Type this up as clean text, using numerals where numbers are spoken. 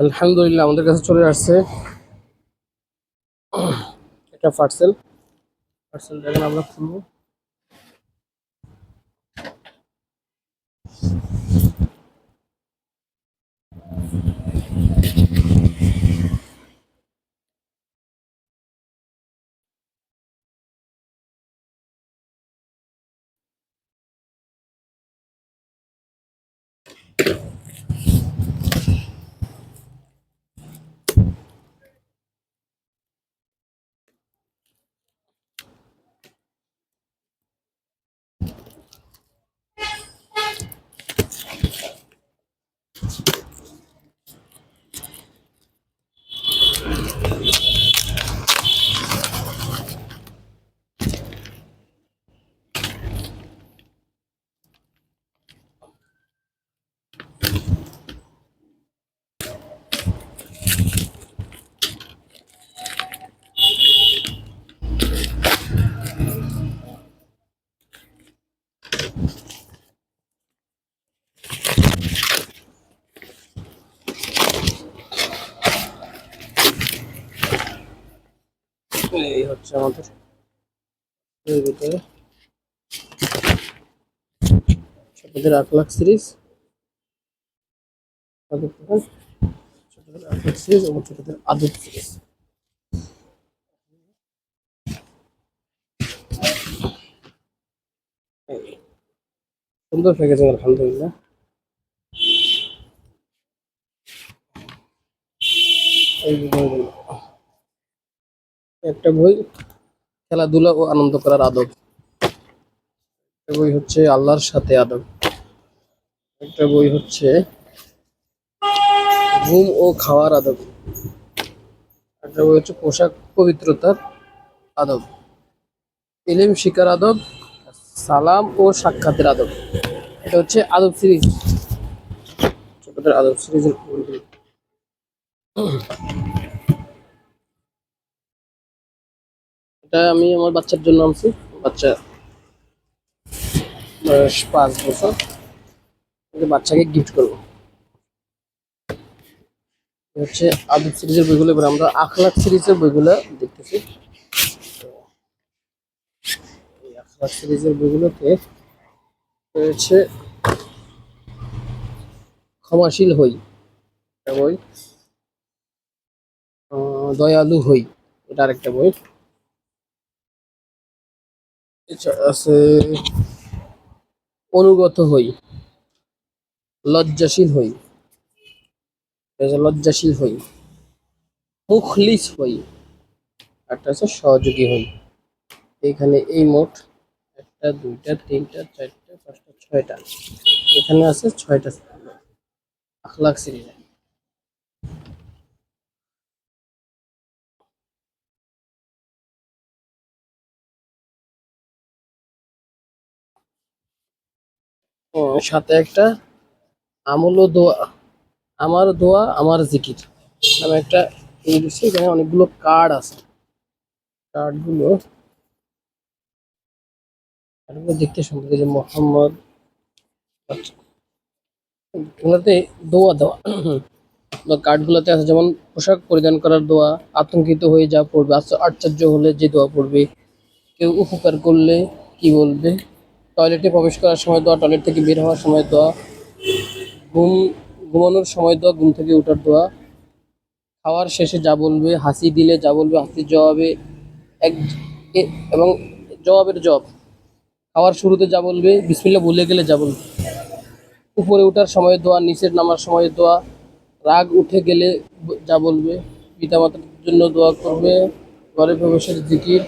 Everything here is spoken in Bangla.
আলহামদুলিল্লাহ আমাদের কাছে চলে আসছে একটা পার্সেল। দেখেন আমরা খুলবো। এই হচ্ছে আমাদের এর ভিতরে ছোটদের আখলাখ সিরিজ, ছোটদের আখলাখ সিরিজ এবং ছোটদের আদব সিরিজ। সুন্দর প্যাকেজিং আলহামদুলিল্লাহ। এই বইগুলো একটা বই খেলাধুলা ও আনন্দ করার আদব, একটা বই হচ্ছে আল্লাহর সাথে আদব, একটা বই হচ্ছে ঘুম ও খাওয়ার আদব, একটা বই হচ্ছে পোশাক পবিত্রতার আদব, ইলম শিকার আদব, সালাম ও সাক্ষাতের আদব। এটা হচ্ছে আদব সিরিজ, ছোটদের আদব সিরিজের বইগুলো। এটা আমি আমার বাচ্চার জন্য আনছি। বাচ্চা বয়স 5 বছর, বাচ্চাকে গিফট করবো। হচ্ছে আদব সিরিজের বইগুলো। এবার আমরা আখলাক সিরিজের বইগুলো দেখতেছি। এই আখলাক সিরিজের বইগুলোতে রয়েছে ক্ষমাশীল হই একটা বই, দয়ালু হই এটা আরেকটা বই, এছাড়া আছে অনুগত হই, লজ্জাশীল হই, লজ্জাশীল হই, মুখলিস হই, একটা আছে সহযোগী হই। এখানে এই মোট 1 2 3 4 5 6টা, এখানে আছে 6টা আখলাক সিরিজ। সাথে একটা আমল ও দোয়া, আমার দোয়া আমার জিকির নামে একটা ইংলিশে, এখানে অনেকগুলো কার্ড আছে। কার্ডগুলো দেখতে সুন্দর, যে মোহাম্মদ, ওগুলোতে দোয়া দেওয়া। কার্ডগুলোতে আছে যেমন পোশাক পরিধান করার দোয়া, আতঙ্কিত হয়ে যা পড়বে, আশ্চর্য হলে যে দোয়া পড়বে, কেউ উপকার করলে কি বলবে, টয়লেটে প্রবেশ করার সময় দোয়া, টয়লেট থেকে বের হওয়ার সময় দোয়া, ঘুমানোর সময় দোয়া, ঘুম থেকে ওঠার দোয়া, খাওয়ার শেষে যা বলবে, হাসি দিলে যা বলবে, হাসির জবাবে এক এবং জবাবের জব, খাওয়ার শুরুতে যা বলবে, বিসমিল্লাহ বলে গেলে যা বলবে, উপরে ওঠার সময় দোয়া, নিচের নামার সময় দোয়া, রাগ উঠে গেলে যা বলবে, পিতামাতার জন্য দোয়া করবে, ঘরে প্রবেশের জিকির।